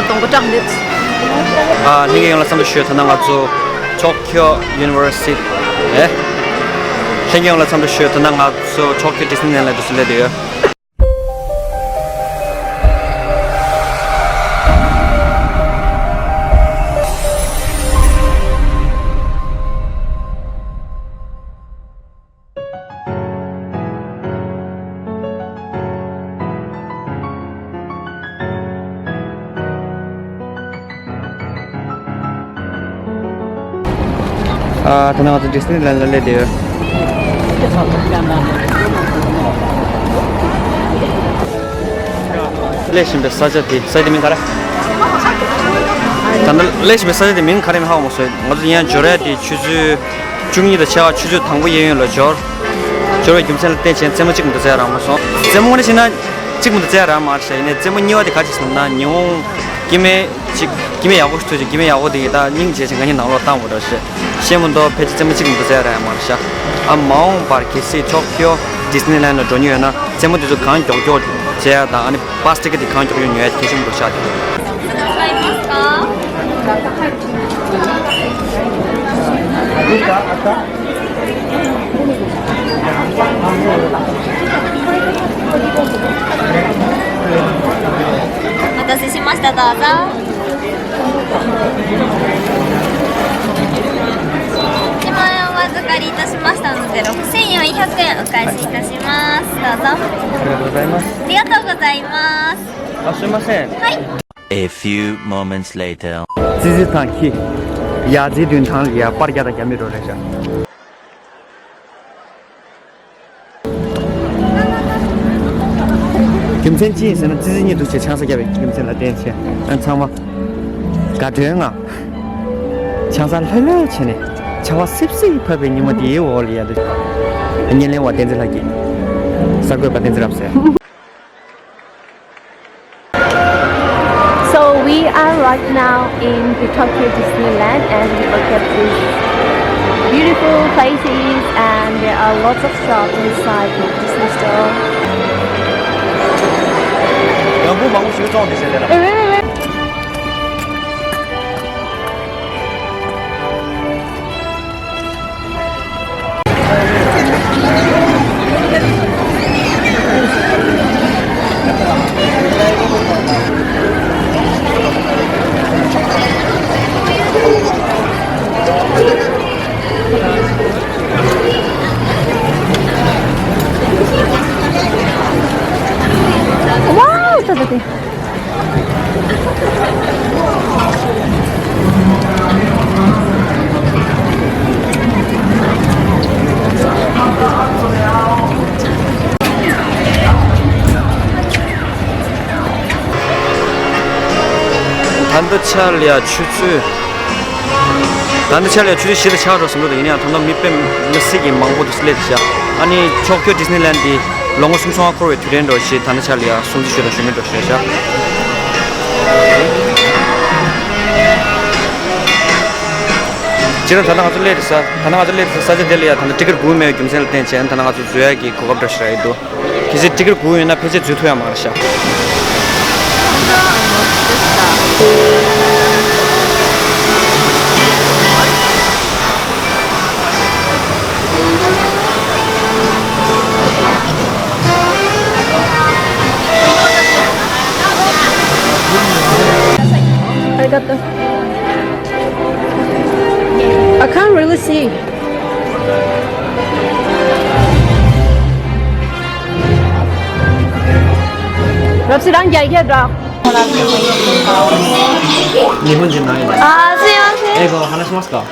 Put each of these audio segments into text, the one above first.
懂个长的。你给用了什么学？他那个做 Tokyo University， 哎，你给用了什么学？他那个做 Tokyo Disneyland 就是那的。他那个是 Disneyland 那的。레시면 사자디 사이드민 가라. 단들 레시면 사자디 민 가리면 하고 뭐서 아주 그냥 저래디 추주 중이다 제가 추주 당구 예행을 저 저래 김선을 때 제가 지금도 제가 하면서 제목은 지나 지금도 제가 말세 네 제목 니와디 같이 있었나 용 김에 야구 스토지 김에 야구 되다 닝제 생각이 나올라 땅으로서 시험도 배지 제목 지금도 제가 말샤 아마운 바르케시 토키오 디즈니랜드 존이나 제목도 간 경교 제가 아니 파스틱에 간 경교 녀에 계신 곳이 아주 お待たせしましたどうぞ1万円お預かりいたしましたので6400円お返しいたしますどうぞありがとうございますありがとうございますあすいませんはい A few moments later. 지지탄키 야지든탄 리아 빠르게다 야미로래자 김sen지에서는 지진이도 제 창사ገብ에 김sen라 댄체 안창마 가드영아 창사 할래체네 차와 습습이 파베 니모디 올리아드 안녕래 와 댄즈라기 사고 바댄즈랍세 So we are right now in the Tokyo Disneyland and we look at these beautiful places and there are lots of shops inside the Disney store. 영부 방구 쉬고 좀 되셔야 되나? Wow, 저기. 단도차리아 추주 시대 차로서도 그냥 단도 밑에 메시지 망고도 슬레드야 아니 도쿄 디즈니랜드 롱어 숨송아 코르 트렌드시 단도차리아 숨지셔도 shum이도 쉬셔 지금 단나가 들레서 사제델리아 단도 티켓 구매 김선을 때 제한 단나가 줘야기 그거 더시라이도 기지 티켓 구매나 페이지 주토야 말샤 Arigato. I can't really see. 럽시 đang dạy kia rồi. 일본진 나이 아, 수고하세요. 이거 하나 심었을까?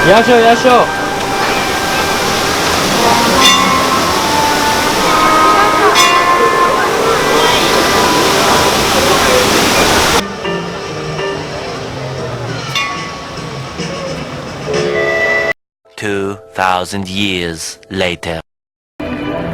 야쇼 2,000 years later.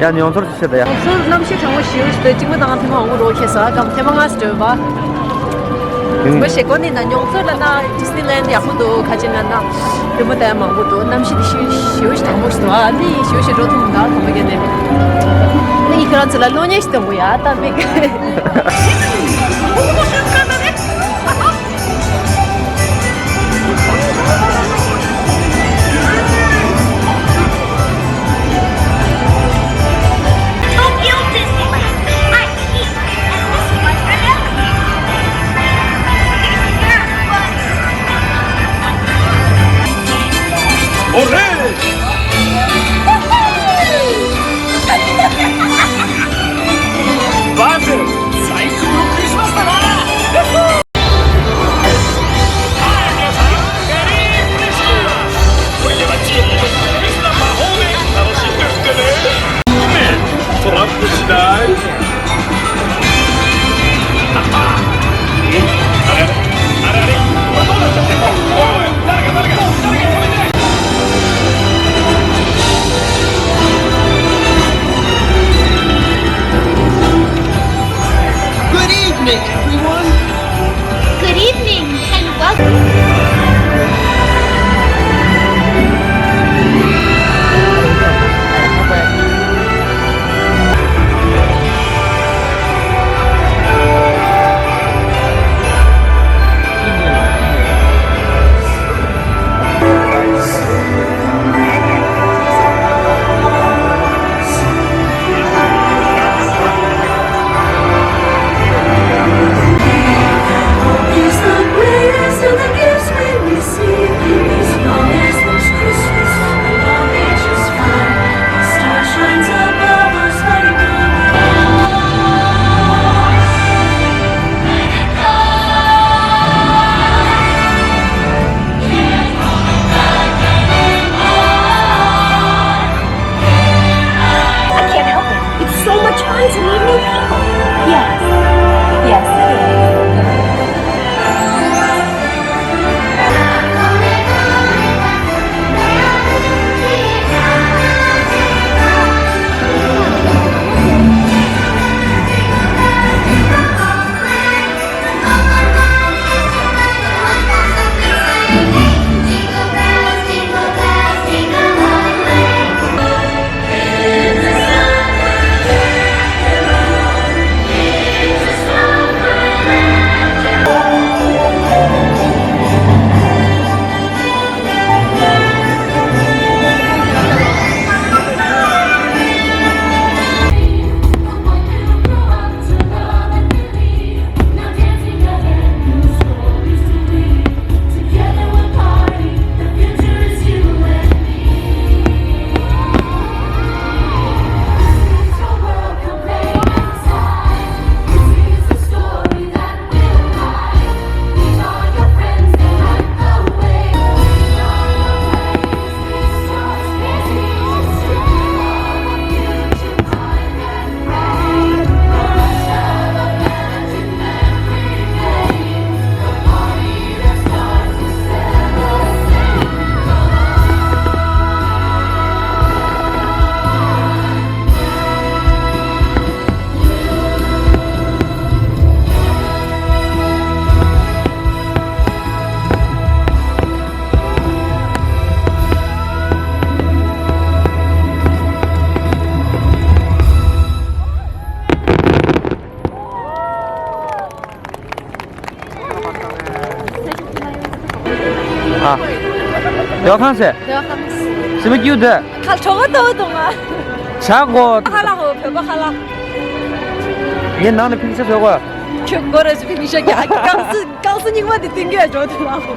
야, 니 온소리 주세요, 야. 없어 남시 정말 쉬울 수도 지금 당한 대만 오고 로케서 감 대만 갔을 봐. 뭐 시권이 난 용서라나 디즈니랜드 야구도 가지나나 그뭐 대만 오고 남시 쉬울 수도 못 수도 아니 쉬울 수도 통다 모르겠네. 이 그런 줄 알로냐 있어 뭐야 담배. Good evening and welcome. 아, 내가 칸세. 내가 하면서什么有的? 저것도 동아 자고 하라고 별거 하라. 얘 나는 핑크 저거. 그거를 좀 비싸게 강스님한테 땡겨줘 달라고.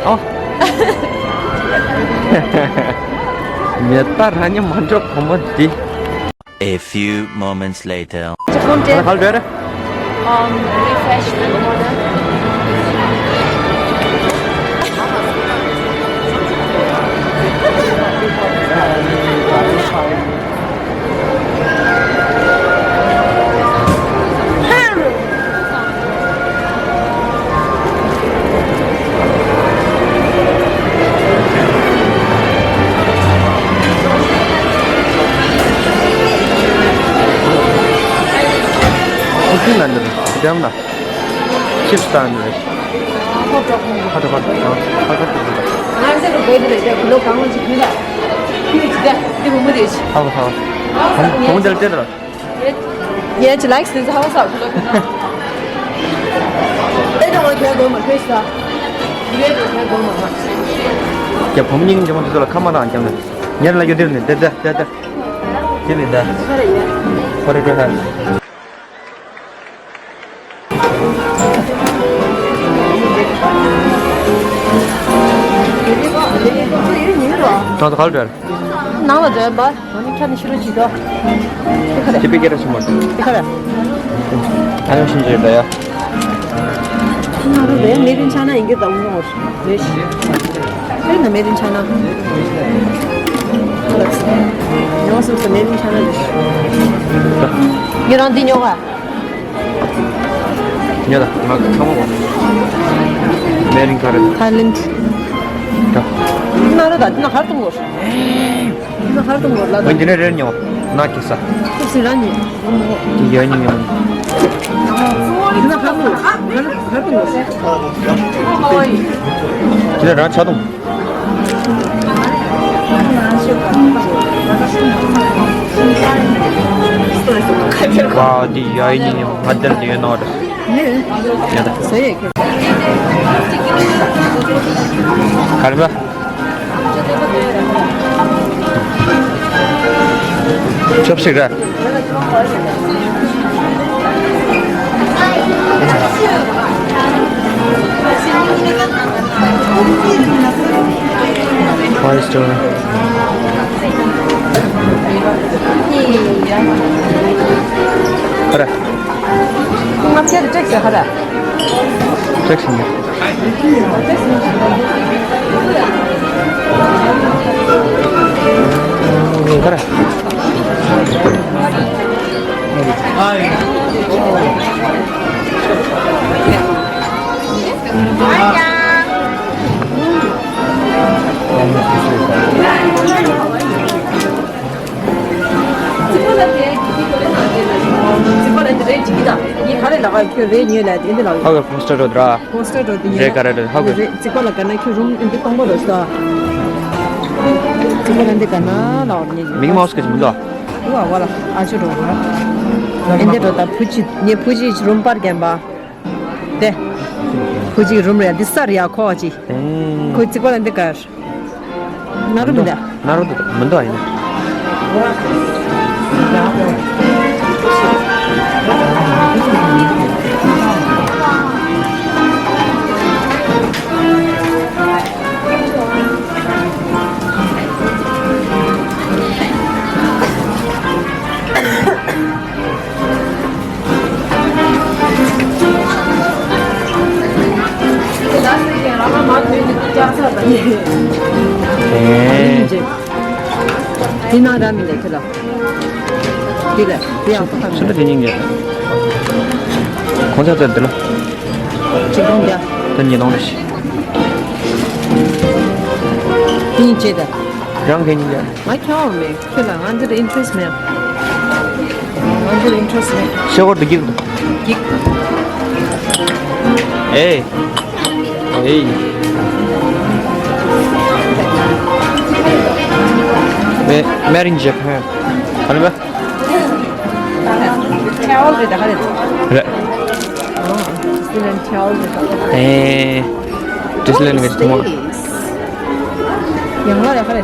어? 몇 달 하니 먼저 보면 돼. A few moments later. 첫 번째 갈 되래? refreshment order. Jamda. Shipstan. Hadi. Nerede böyle de kilo kanlı çıkıyor da. Bir bu mu diyor? Hava. Komandel dedi. Yeah, she likes this house out. They don't want to go to Krishna. You don't want to go to 야, 범인 좀 어디서 카메라 안 잡네. 얘를 이거 되네. 됐다. 됩니다. 버리려 해. 나도 갈 줄. 나와 줘 봐. 너는 캔 싫어지도. 집에 계라서 뭐. 그래. 아니면 심지어야. 나도 내 메린 차나 이게 너무 없어. 네 시. 그래 메린 차나. 그렇지. 영어서부터 메린 차나 주시. 이런 디뇨가. 야다. 막 처먹어. 메린 카레. 탤런트. 자. 나라다. 나 갈던 거. 나 갈던 거 몰라. 언제래요? 나 기사. 혹시라니. 이게 아니면 나 갈던 거. 그래 나 자동. 와, 네 아이니 완전 뒤에 나와라. 네. 야다. 세. 가르마. 접시가. 맛있죠. 그래. 콩마피아도 잭스 하라. 잭슨이야. 그래. 하고 포스터로 들어. 제 가라를 하고. 미기 마우스까지 문다. 엔데로다 푸지 네 푸지 룸 파르겐바 네 푸지 룸에 디사리아 코지 그 찍어낸데 가 나름이다 나로도 문도 아니네. 디나람이네 그다 그래 그냥 술도 되는 게. 콘서트 들어. 지금이야 던지 놓으시. 디제다 그냥 되는 게. 마이 처음에 그래 완전 인트레스트면 완전 인트레스트면 쇼거도 기도. 에이. Made in Japan. 하는 거야? 태워를 다 하래 그래. 디스는 태워를 에이. 디슬레는 게 좋아. 영화를 하래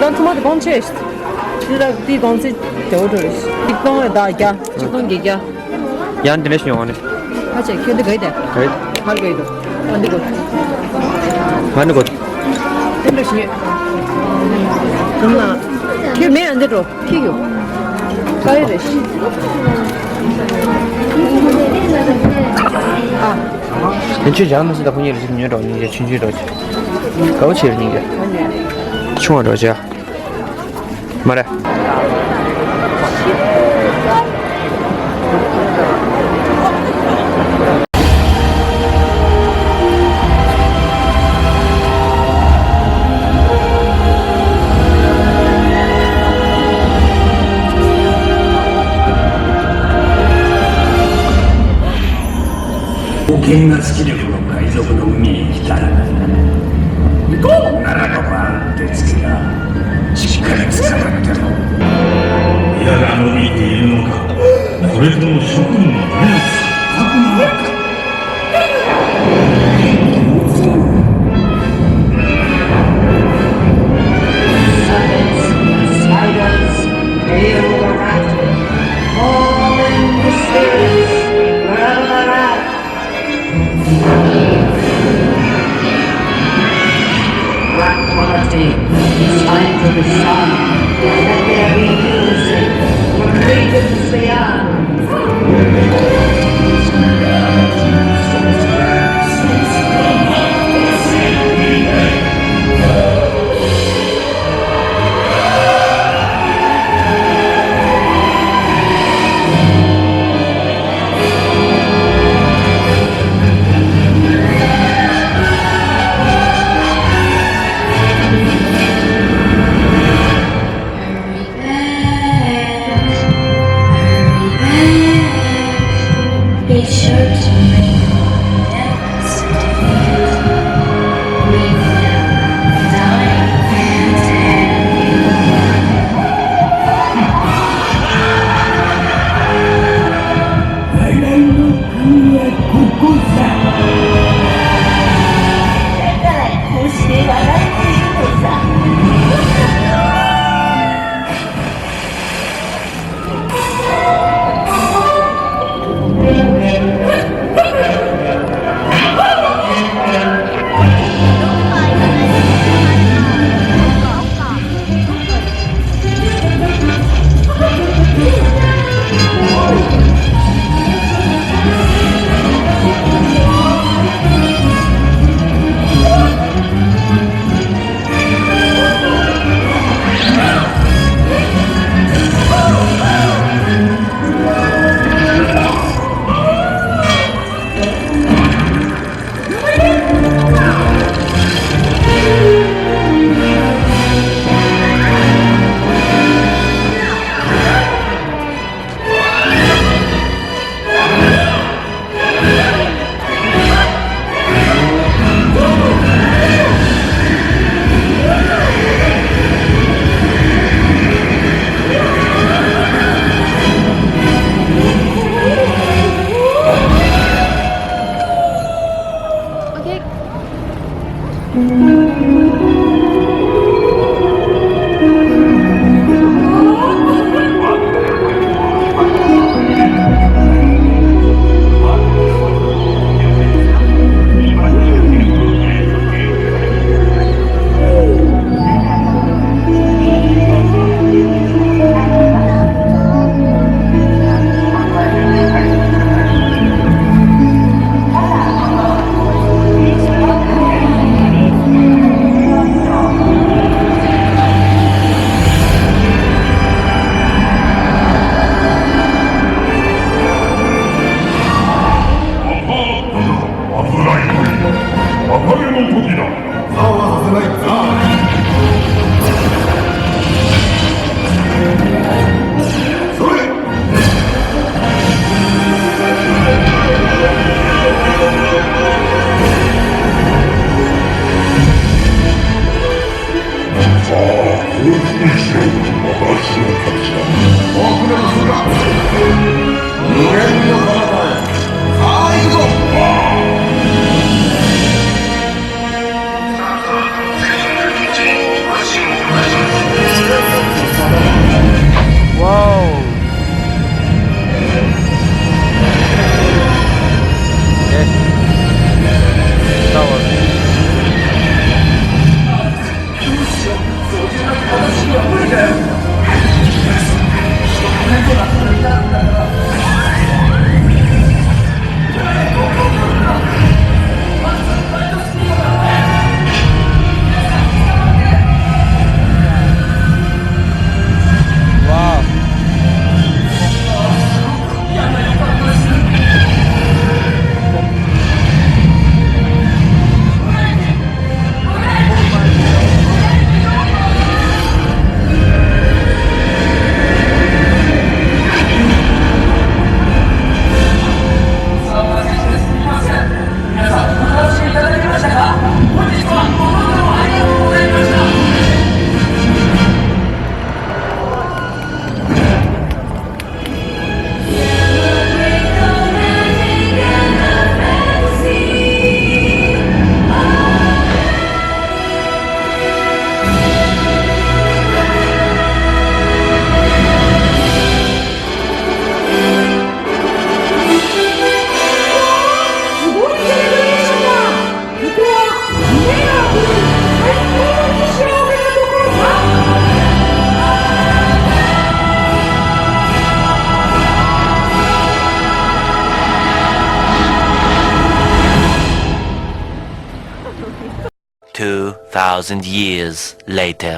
난 토마토 건체스 그래 디 건체 태워를 이거는 다 이게 지금 이게 얀 드네시 영화네. 하지 근데 거기다 그래. 할 거이도 안 되고 맞는 것. 근데 시 엄마 걔매 안 들어 피규 가이래 괜찮지 않으시다 보니 지금 여러 이제 진주로 거치 이런 게. 충어로죠. 말해. 保険が好き力の海賊の海へ来たら行こうならばば手つけがしっかり捕まってろ。矢が伸びているのか、それとも諸君の目の錯覚なのか。Be sure to bring debts to feed. We will dine and have 来来の国はここさ。だからこうして笑っているのさ。Thank you. 2,000 years later.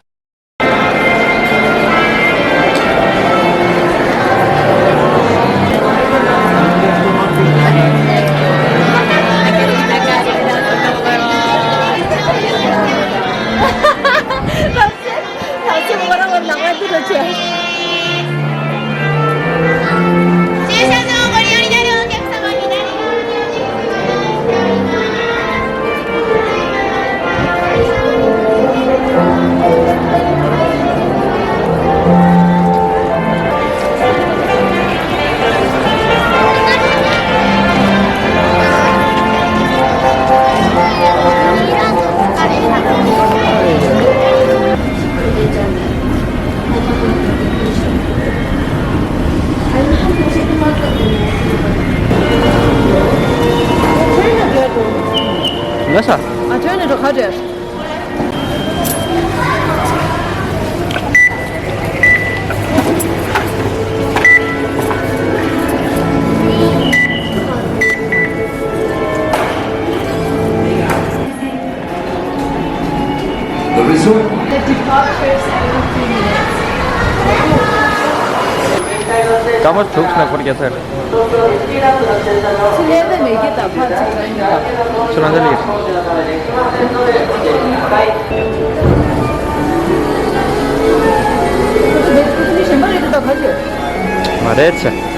다시 뭐라고 나만 들어줘. 駐車場をご利用になるお客様になります那啥？ 아, 저희는 저 가져요. The result 까먹 좋구나 모르겠어요. 슬랩은 매기다, 파츠입니다. 술안 들리겠어. 근데 신발에도 다 가져요. 말했지.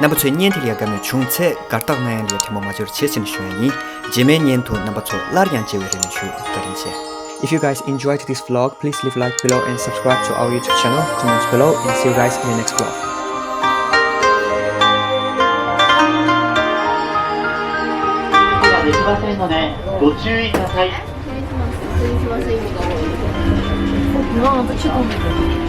Number 2 年体里个么中测搞到那样里天么嘛就是切身选一，前面年头 number 2拉样结尾人去个人些。If you guys enjoyed this vlog, please leave a like below and subscribe to our YouTube channel. Comments below and see you guys in the next vlog. できませんのでご注意ください。 이거는 붙이고.